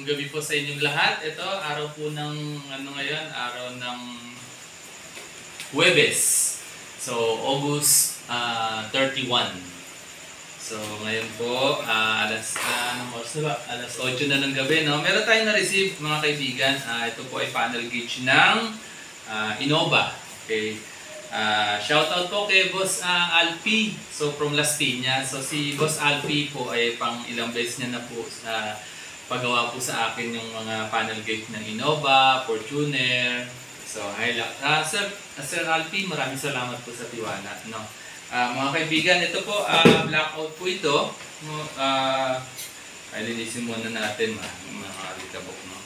gabi po sa inyong lahat. Ito, araw po ng ngayon, araw ng Huwebes. So, August 31. So, ngayon po, alas 8 na ng gabi, no? Meron tayong na-receive, mga kaibigan. Ito po ay panel gauge ng Innova. Okay. Shoutout po kay Boss Alpi, so from Las Piñas. So si Boss Alpi po ay pang ilang beses niya na po pagawa po sa akin yung mga panel gauge ng Innova, Fortuner. So Sir Alpi, maraming salamat po sa tiwala, no. Mga kaibigan, ito po blackout po ito. Ay linisin muna natin mga alikabok, no.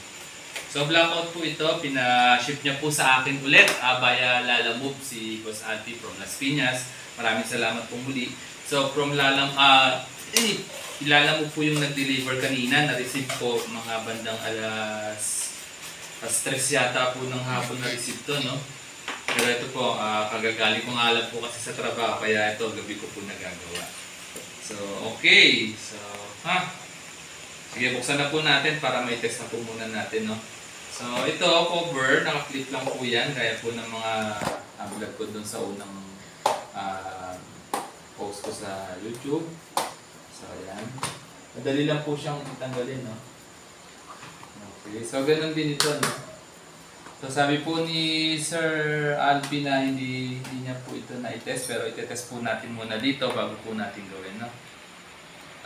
So blackout po ito, pina-ship niya po sa akin ulit via Lalamove si Boss Alpi from Las Piñas. Maraming salamat po muli. So from Lalamove po yung nag-deliver kanina, na-receive po mga bandang alas 3 yata po ng hapon na-receive to, no? Pero ito po, kagagaling kong alam po kasi sa trabaho, kaya ito gabi ko po nagagawa. So okay, so sige, buksan na po natin para may test na po muna natin, no? So ito, cover, naka-clip lang po yan, gaya po ng mga vlog ko dun sa unang post ko sa YouTube. So ayan, madali lang po siyang tanggalin, no? Okay, so ganun din ito, no? So sabi po ni Sir Alpi na hindi niya po ito na-test, pero ite-test po natin muna dito bago po natin gawin, no?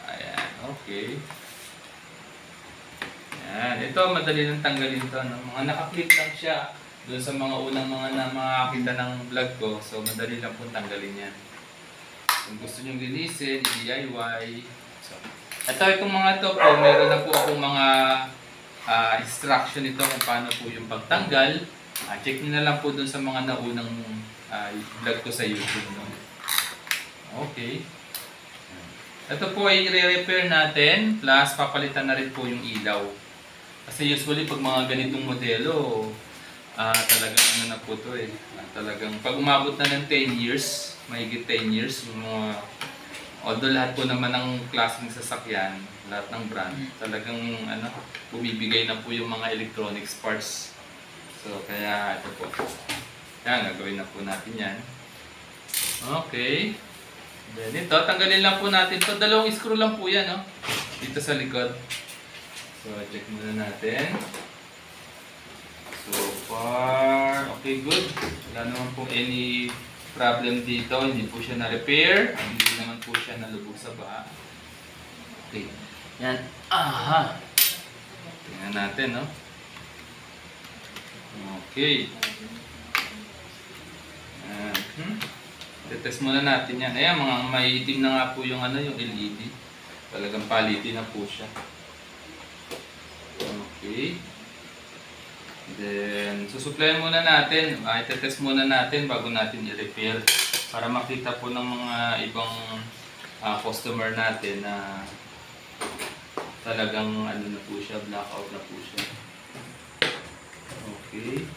Ayan, okay. Yan. Ito, madali lang tanggalin to, no? Mga naka-clip lang siya doon sa mga unang mga makakita ng vlog ko. So, madali lang po tanggalin yan. Kung gusto nyo linisin, DIY. So, itong mga to po, meron na po akong mga instruction ito kung paano po yung pagtanggal. Check nyo na lang po doon sa mga naunang vlog ko sa YouTube, no? Okay. Ito po ay i-repair natin, plus papalitan na rin po yung ilaw. Kasi usually pag mga ganitong modelo, talagang ano na po ito eh. Talagang pag umabot na ng 10 years, mahigit 10 years, yung mga, although lahat po naman ng klaseng sasakyan, lahat ng brand, talagang bumibigay na po yung mga electronics parts. So kaya ito po. Yan, gagawin na po natin yan. Okay. Then ito, tanggalin lang po natin ito. Dalawang screw lang po yan, no? Dito sa likod. So, check muna natin. So far, okay, good. Wala naman po any problem dito. Hindi po siya na-repair. Hindi naman po siya nalubog sa baha. Okay. Yan. Aha! Tingnan natin, no? Okay. Yan. Test muna natin yan. Ayan, mga maiitim na nga po yung yung LED. Talagang palitin na po siya. Okay. Then, susuplayan muna natin. Itetest muna natin bago natin i-repair. Para makita po ng mga ibang customer natin na talagang na po siya, blackout na po siya. Okay.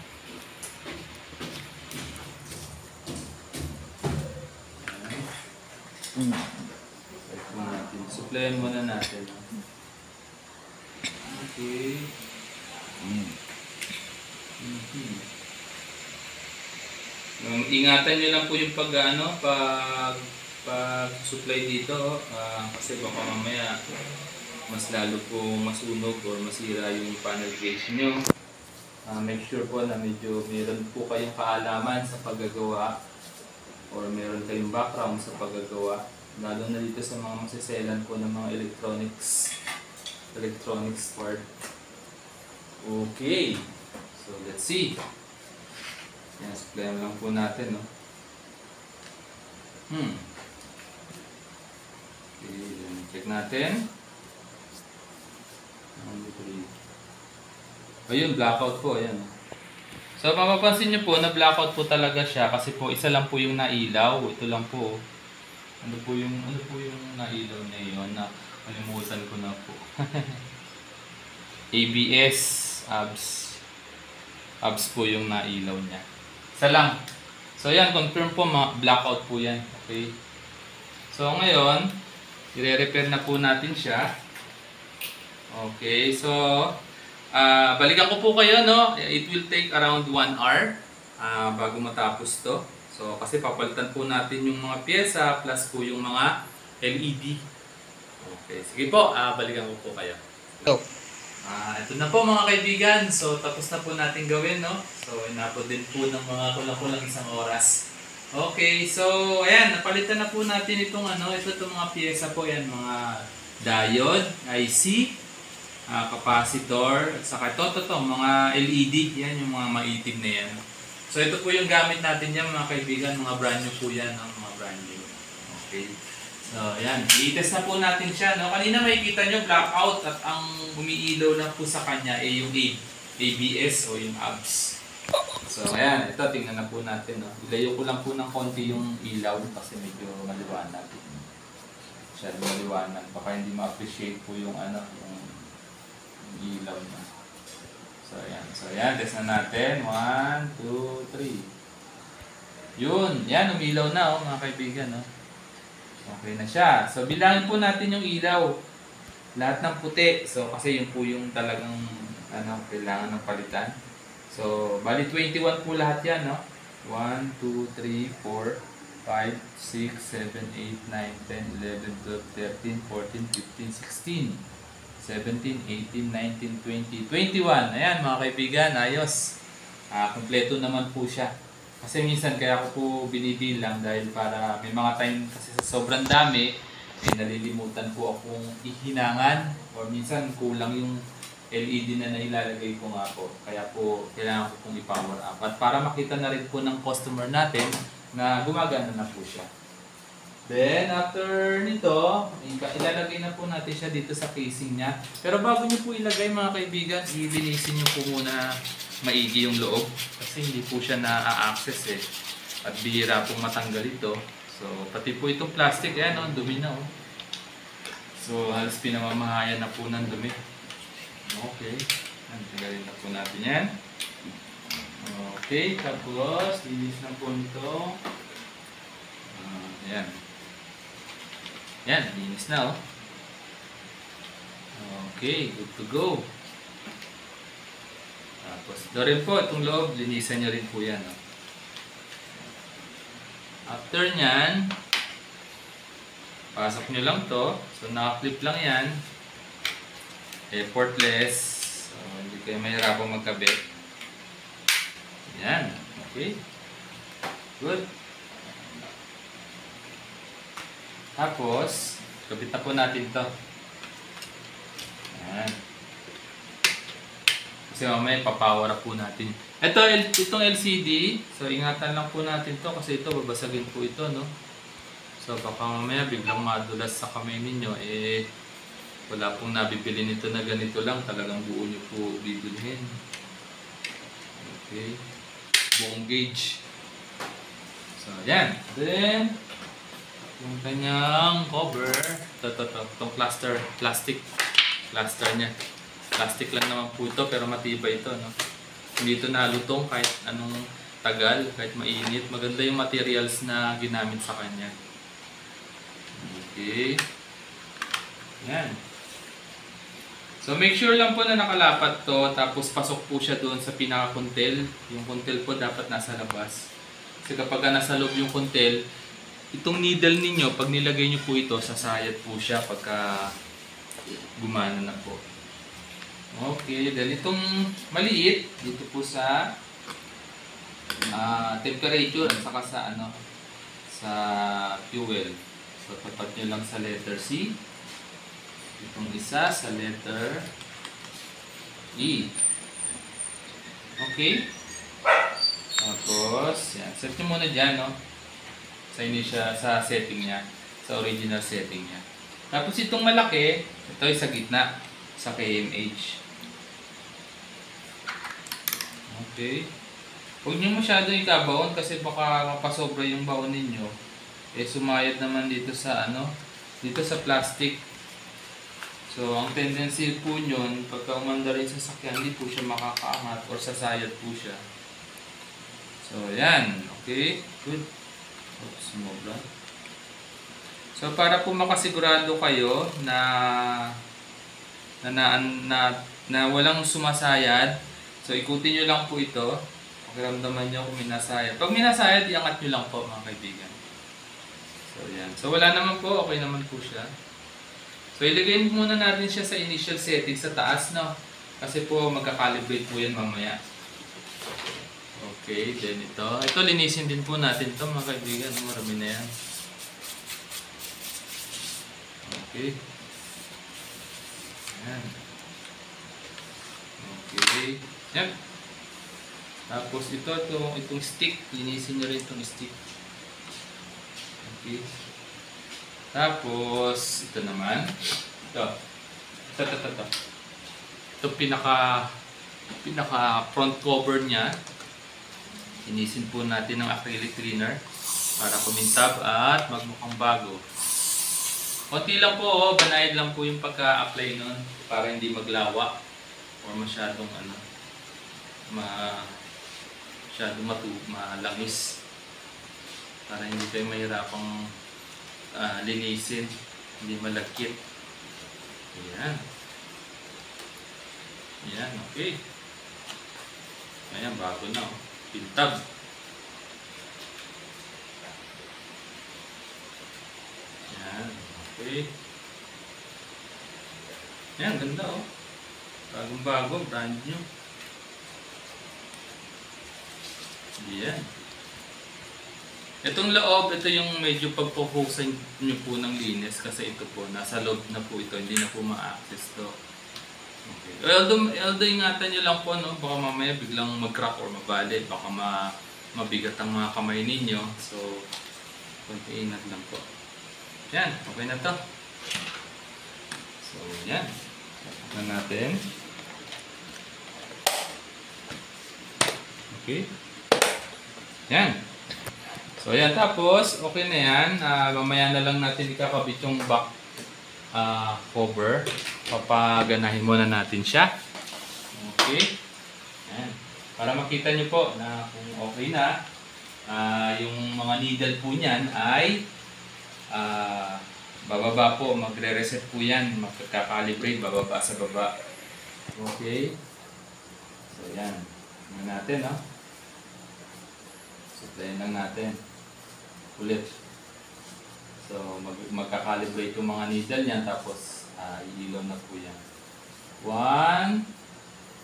Suplayan muna natin. Okay. Ingatan nyo lang po yung pag-supply dito, kasi baka mamaya mas lalo po masunog o masira yung panel gauge nyo. Make sure po na medyo meron po kayong kaalaman sa paggagawa or meron kayong background sa paggagawa, lalo na dito sa mga masiselan po ng mga electronics part. Okay, so let's see. Yan, supplyan lang po natin, no? Okay, then check natin. Ayun, blackout po, ayan. So mapapansin nyo po na blackout po talaga siya kasi po isa lang po yung nailaw. Ito lang po. Ano po yung nailaw na yun? Nakalimutan ko na po. ABS, ABS po yung nailaw niya. Isa lang. So yan, confirm po, blackout po yan. Okay. So ngayon, i-repair na po natin siya. Okay, so balikan ko po kayo, no? It will take around 1 hour bago matapos to. So, kasi papalitan po natin yung mga pyesa plus po yung mga LED. Okay, sige po, balikan ko po kayo. Oh. Ito na po mga kaibigan. So, tapos na po natin gawin, no? So, inabot din po ng mga kulang-kulang 1 oras. Okay, so, ayan, napalitan na po natin itong itong mga pyesa po, yan, mga diode, IC, capacitor, at saka ito, mga LED, yan, yung mga maitim na yan. So, ito po yung gamit natin yan, mga kaibigan, mga brand new po yan, mga brand new. Okay. So, ayan. I-test na po natin siya. No? Kanina makikita nyo, blackout at ang umiilaw na po sa kanya ay yung ABS o yung ABS. So, ayan. Ito, tingnan na po natin. No? Ilayo ko lang po ng konti yung ilaw kasi medyo maliwanag. Masyadong maliwanag. Baka hindi ma-appreciate po yung yung ilaw niya. So, ayan. So, ayan. Test na natin. 1, 2, 3. Yun. Yan. Umilaw na, mga kaibigan. No? Okay na siya. So, bilangin po natin yung ilaw. Lahat ng puti. So, kasi yun po yung talagang kailangan ng palitan. So, bali 21 po lahat yan, no? 1, 2, 3, 4, 5, 6, 7, 8, 9, 10, 11, 12, 13, 14, 15, 16, 17, 18, 19, 20, 21. Ayan, mga kaibigan, ayos. Kompleto naman po siya. Kasi minsan kaya ko po binibilang dahil para may mga time kasi sa sobrang dami, nalilimutan po akong ihinangan or minsan kulang yung LED na nailalagay ko nga po. Kaya po kailangan ko pong i-power up. At para makita na rin po ng customer natin na gumagana na po siya. Then after nito, ilalagay na po natin siya dito sa casing niya. Pero bago niyo po ilagay mga kaibigan, ilinisin niyo po muna maigi yung loob kasi hindi po siya na-access eh at bihira pong matanggal ito. So pati po itong plastic, ayan dumi na So halos pinamamahayan na po ng dumi. Okay, tanggalin na po natin yan. Okay, tapos linis na po nito. Ayan. Yan, linis na Okay, good to go. Tapos, doon rin po, itong loob, linisan nyo rin po yan. After nyan, pasok nyo lang to. So, naka-clip lang yan. Effortless. So, hindi kayo mahirapang magkabit. Yan. Okay. Good. Tapos, kabit na po natin to. Yan. Kasi mamaya ipapower up po natin. Itong LCD, so ingatan lang po natin to kasi ito babasagin po ito, no? So baka mamaya biglang madulas sa kamay ninyo, wala pong nabibili nito na ganito lang, talagang buo nyo po bibilhin. Okay. Buong gauge. So yan. Then, yung kanyang cover, itong plastic niya. Plastic lang naman po ito pero matibay ito, no? Hindi ito nalutong kahit anong tagal, kahit mainit. Maganda yung materials na ginamit sa kanya. Okay. Yan. So make sure lang po na nakalapat to, tapos pasok po siya doon sa pinaka-kuntel. Yung kuntel po dapat nasa labas. Kasi kapag nasa loob yung kuntel, itong needle ninyo, pag nilagay nyo po ito, sasayad po siya pagka gumana na po. Okay, dahil itong maliit dito po sa temperature at saka sa fuel. So tapat nyo lang sa letter C. Itong isa sa letter E. Okay? Tapos, yan. Set nyo muna dyan, no? Sa setting niya. Sa original setting niya. Tapos itong malaki, ito ay sa gitna. Sa KMH. Okay. Huwag nyo masyado ikabaon kasi baka mapasobra yung baon ninyo. Sumayad naman dito sa dito sa plastic. So, ang tendency po nyon, pagka umanda rin sa sakyan, hindi po siya makakaangat or sasayad po siya. So, yan. Okay. Good. Oops, sumobra. So, para po makasigurado kayo na na walang sumasayad. So ikutin nyo lang po ito. Pakiramdaman nyo kung minasayad. Pag minasayad, iangat nyo lang po mga kaibigan. So yan. So wala naman po, okay naman po siya. So ilagay muna natin siya sa initial setting sa taas, no? Kasi po magka-calibrate po yan mamaya. Okay, then ito. Ito linisin din po natin ito mga kaibigan. Marami na yan. Okay. Yan. Okay. Yan. Tapos itong stick. Linisin nyo rin itong stick. Okay. Tapos, ito naman. Ito. Ito pinaka front cover niya. Linisin po natin ng acrylic cleaner para kumintab at magmukhang bago. Konti lang po, oh, banayad lang po yung pagka-apply nun para hindi maglawa or masyadong malangis para hindi kayo mahirapang linisin, hindi malagkit. Ayan. Ayan, okay. Ayan, bago na, oh. Pintab. Ayan. Okay. Ayan, ganda, oh. Bagong-bago, brand new. Ayan. Itong loob, ito yung medyo pagpo-focusan nyo po ng linis kasi ito po, nasa loob na po ito, hindi na po ma-access to. Okay. Although ingatan nyo lang po, no? Baka mamaya biglang mag-crack or mabali, baka mabigat ang mga kamay ninyo. So, konti ingat lang po. Yan, okay na to. So, yan. Tignan natin. Okay. Yan. So, yan. Tapos, okay na yan. Mamaya na lang natin ikakabit yung back cover. Papaganahin muna natin siya. Okay. Yan. Para makita nyo po na kung okay na, yung mga needle po niyan ay bababa po, magre-reset po yan, magkaka-calibrate, bababa sa baba. Okay. So yan. Tingnan natin, no? Supplyan lang natin. Ulit. So magka-calibrate yung mga needle niyan, tapos iilaw na po yan. 1,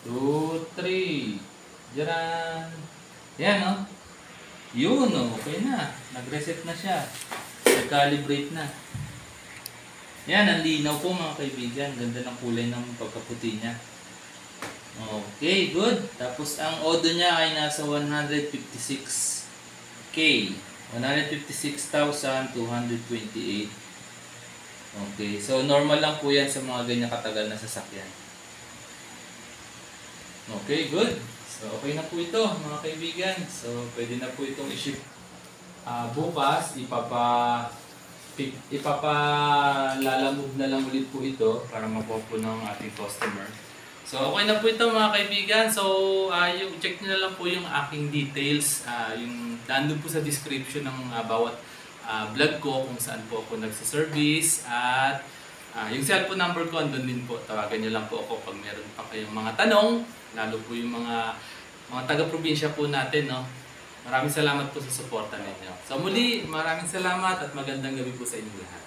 2, 3. Diyan. Yan, no? Yun, no? Okay na. Nag-reset na siya. Nag-calibrate na. Yan, ang linaw po mga kaibigan. Ganda ng kulay ng pagkaputi niya. Okay, good. Tapos ang odo niya ay nasa 156K. 156,228. Okay, so normal lang po yan sa mga ganyan katagal na sasakyan. Okay, good. So okay na po ito mga kaibigan. So pwede na po itong i-ship bukas. Ipapalalamove na lang ulit po ito para makuha po ng ating customer. So okay na po ito mga kaibigan. So check nyo na lang po yung aking details. Yung nandun po sa description ng bawat vlog ko kung saan po ako nagsiservice. At yung cellphone number ko andun din po. Tawagan nyo lang po ako pag meron pa kayong mga tanong. Lalo po yung mga taga-probinsya po natin, no? Maraming salamat po sa suporta ninyo. So muli, maraming salamat at magandang gabi po sa inyo lahat.